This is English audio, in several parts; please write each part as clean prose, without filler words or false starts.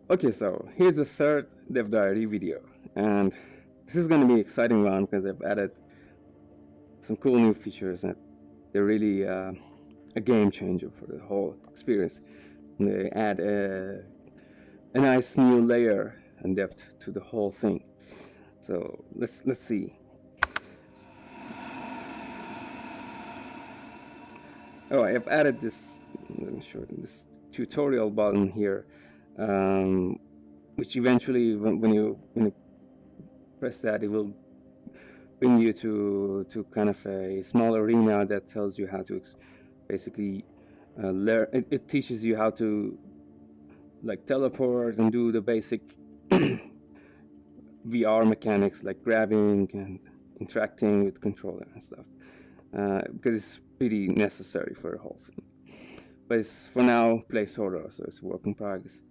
Okay, so here's the third dev diary video, and this is going to be an exciting one because I've added some cool new features that they're really a game changer for the whole experience. And they add a nice new layer and depth to the whole thing. So let's see. Oh, I've added this. Let me show you this tutorial button here, which eventually, when you press that, it will bring you to kind of a small arena that tells you how to basically learn. It teaches you how to like teleport and do the basic VR mechanics like grabbing and interacting with the controller and stuff, because it's pretty necessary for the whole thing. But it's for now placeholder, so it's work in progress.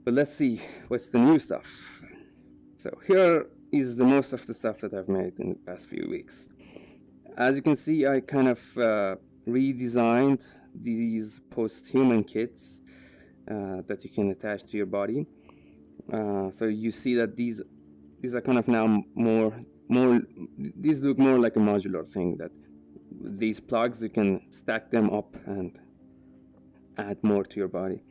But let's see what's the new stuff. So here is the most of the stuff that I've made in the past few weeks. As you can see, I kind of redesigned these post-human kits that you can attach to your body. So you see that these are kind of now more these look more like a modular thing, that these plugs you can stack them up and add more to your body.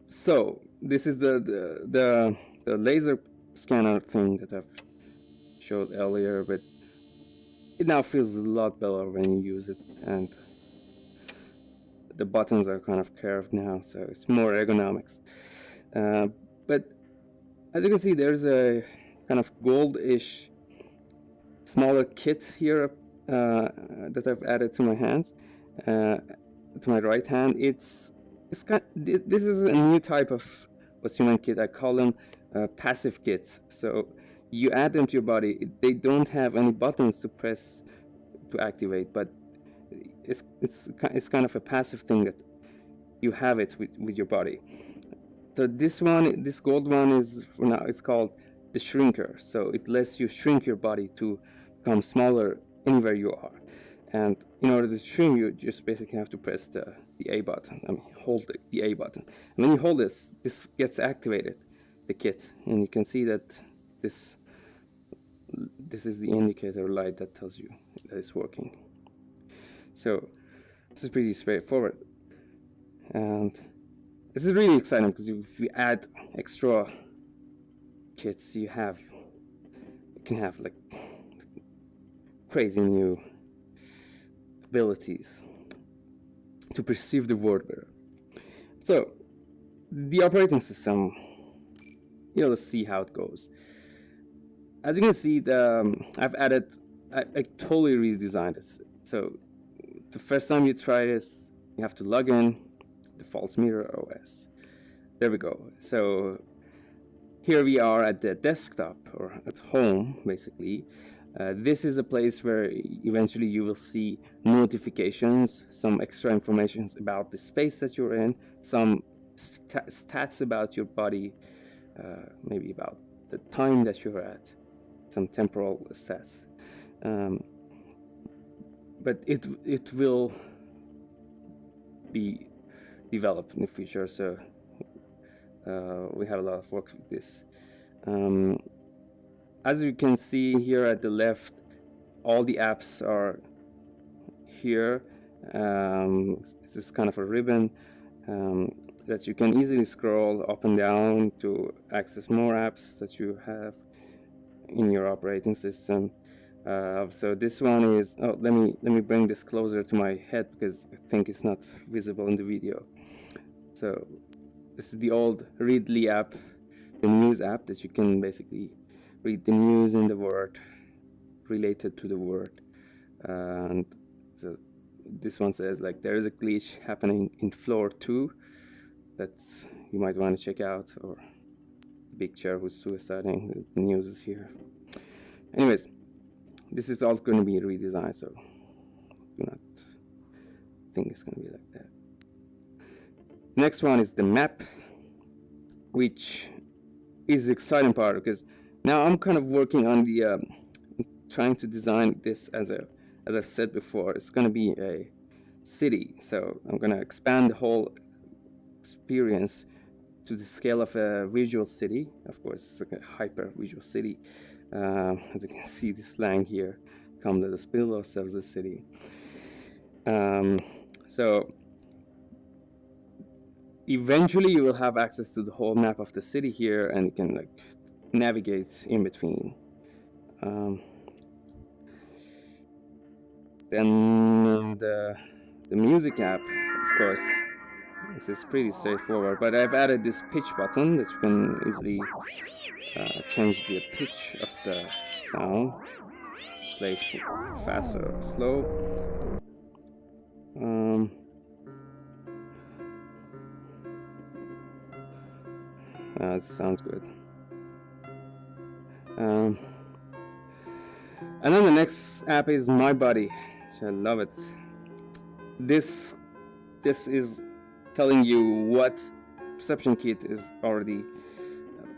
So this is the laser scanner thing that I've showed earlier, but it now feels a lot better when you use it, and the buttons are kind of curved now, so it's more ergonomics. But as you can see, there's a kind of goldish smaller kit here that I've added to my hands, to my right hand. This is a new type of post-human kit. I call them passive kits. So you add them to your body. They don't have any buttons to press to activate, but it's kind of a passive thing that you have it with your body. So this gold one is, for now, it's called the shrinker. So it lets you shrink your body to become smaller anywhere you are. And in order to shrink, you just basically have to press the A button. I mean, hold the A button. And when you hold this gets activated, the kit, and you can see that this is the indicator light that tells you that it's working. So this is pretty straightforward, and this is really exciting because if you add extra kits, you can have like crazy new abilities to perceive the world better. So the operating system, let's see how it goes. As you can see, I totally redesigned this. So the first time you try this, you have to log in the false mirror OS. There we go. So here we are at the desktop, or at home, basically. This is a place where eventually you will see notifications, some extra information about the space that you're in, some stats about your body, maybe about the time that you're at, some temporal stats. But it will be developed in the future, so we have a lot of work with this. As you can see here at the left, all the apps are here. This is kind of a ribbon that you can easily scroll up and down to access more apps that you have in your operating system. So this one is, let me bring this closer to my head because I think it's not visible in the video. So this is the old Readly app, the news app that you can basically read the news in the word, related to the word. And so this one says, like, there is a glitch happening in floor 2 that you might want to check out, or the big chair who's suiciding. The news is here. Anyways, this is all going to be redesigned, so do not think it's going to be like that. Next one is the map, which is the exciting part, because now I'm kind of working on the trying to design this as I've said before, it's going to be a city. So I'm going to expand the whole experience to the scale of a visual city. Of course, it's like a hyper visual city. As you can see, the slang here, come to the spillos of the city. So eventually you will have access to the whole map of the city here, and you can like navigate in between. Then the music app, of course, this is pretty straightforward, but I've added this pitch button that you can easily change the pitch of the sound, play fast or slow. That sounds good. And then the next app is My Body. I love it. This is telling you what perception kit is already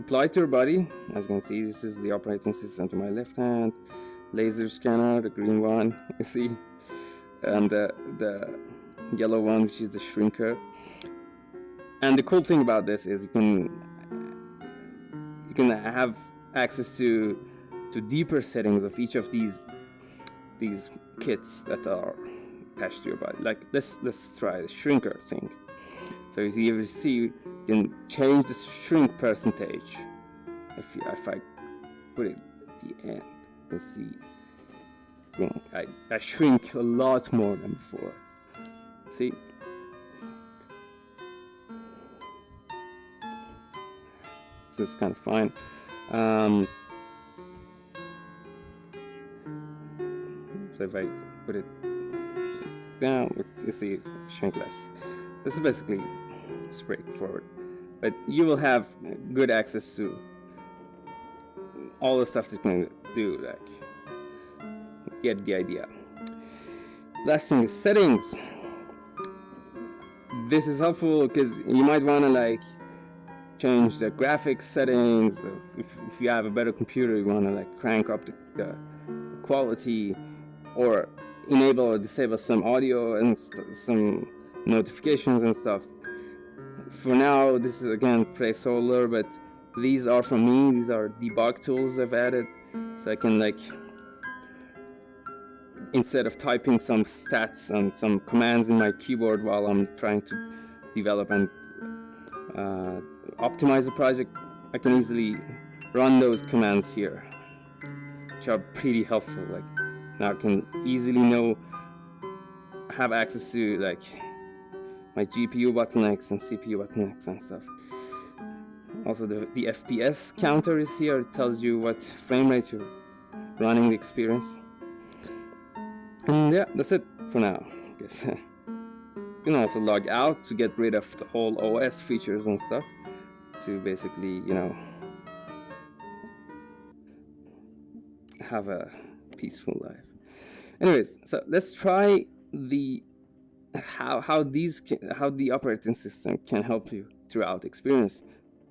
applied to your body. As you can see, this is the operating system to my left hand, laser scanner, the green one, you see, and the yellow one, which is the shrinker. And the cool thing about this is you can have access to deeper settings of each of these kits that are attached to your body. Like let's try the shrinker thing. So you see you can change the shrink percentage. If I put it at the end, you see, you know, I shrink a lot more than before. See? This is kind of fine. So if I put it down, you see, shrink less. This is basically straightforward, but you will have good access to all the stuff that you can do. Like, get the idea. Last thing is settings. This is helpful because you might want to like change the graphics settings. If you have a better computer, you want to like crank up the quality, or enable or disable some audio and some notifications and stuff. For now, this is again placeholder, but these are from me. These are debug tools I've added, so I can like, instead of typing some stats and some commands in my keyboard while I'm trying to develop and optimize a project, I can easily run those commands here, which are pretty helpful. Like now I can easily have access to like my GPU bottlenecks and CPU bottlenecks and stuff. Also the FPS counter is here. It tells you what frame rate you're running the experience. And yeah, that's it for now, I guess. You can also log out to get rid of the whole OS features and stuff, to basically, you know, have a peaceful life. Anyways, so let's try how the operating system can help you throughout the experience.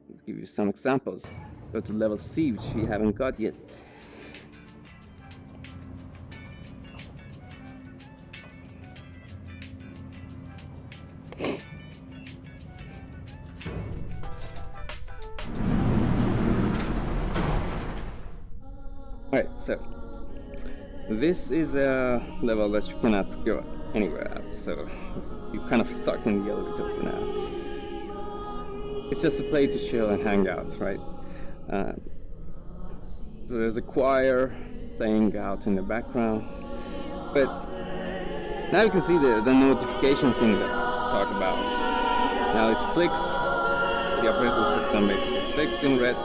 I'll give you some examples. Go to level C, which we haven't got yet. Alright, so this is a level that you cannot go anywhere out, so you're kind of stuck in the elevator for now. It's just a place to chill and hang out, right? So there's a choir playing out in the background, but now you can see the notification thing that I talked about. Now it flicks, the operating system basically flicks in red,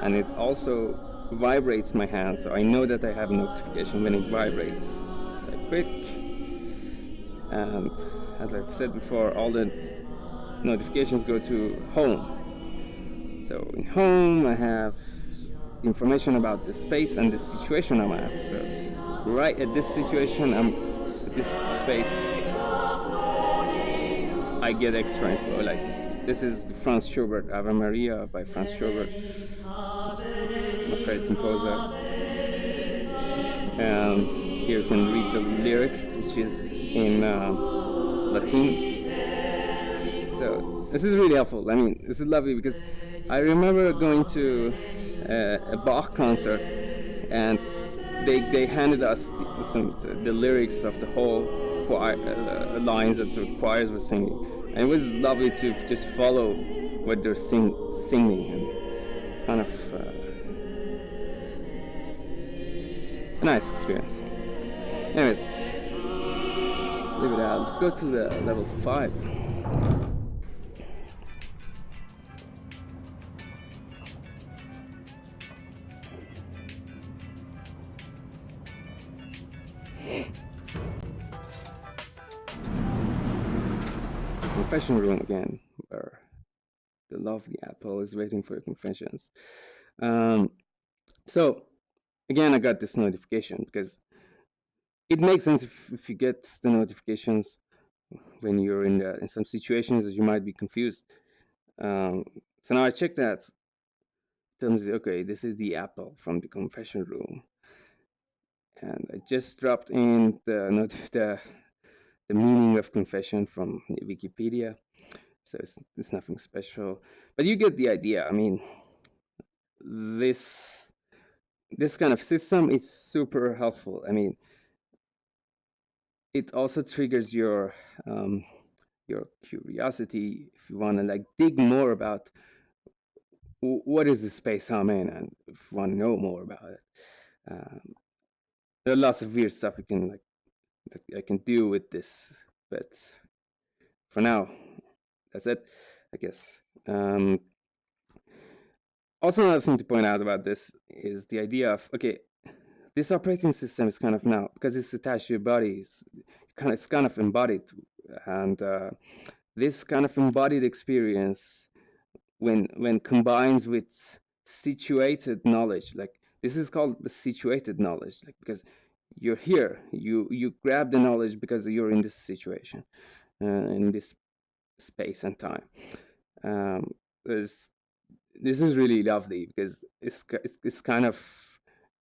and it also vibrates my hand, so I know that I have a notification when it vibrates. So I click, and as I've said before, all the notifications go to home. So in home I have information about the space and the situation I'm at. So right at this situation, I'm at this space, I get extra info. Like this is the Franz Schubert Ave Maria by Franz Schubert, my favorite composer. And here you can read the lyrics, which is in Latin. So this is really helpful. I mean, this is lovely because I remember going to a Bach concert, and they handed us the lyrics of the whole choir, lines that the choirs were singing, and it was lovely to just follow what they're singing, and it's kind of a nice experience. Anyways, let's leave it out. Let's go to the level 5. Confession room again, where the lovely apple is waiting for your confessions. So again, I got this notification because it makes sense if you get the notifications when you're in some situations that you might be confused. So now I check that. It tells me, okay, this is the apple from the confession room, and I just dropped in the meaning of confession from Wikipedia. So it's nothing special, but you get the idea. I mean, this kind of system is super helpful. I mean, it also triggers your curiosity if you want to like dig more about what is the space I'm in, and if you want to know more about it. There are lots of weird stuff you can that I can do with this, but for now, that's it, I guess. Also, another thing to point out about this is the idea of, okay, this operating system is kind of now, because it's attached to your body, it's kind of embodied, and this kind of embodied experience, when combines with situated knowledge, like this is called the situated knowledge, like because you're here, you grab the knowledge because you're in this situation, in this space and time. This is really lovely because it's kind of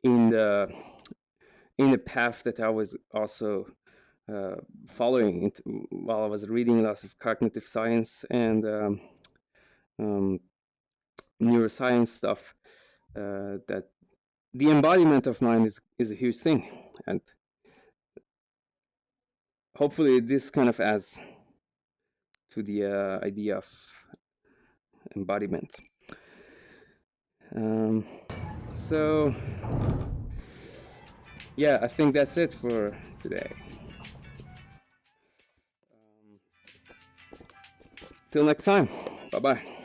in the path that I was also following while I was reading lots of cognitive science and neuroscience stuff. That the embodiment of mind is a huge thing, and hopefully this kind of adds to the idea of embodiment. So yeah, I think that's it for today. Till next time, bye bye.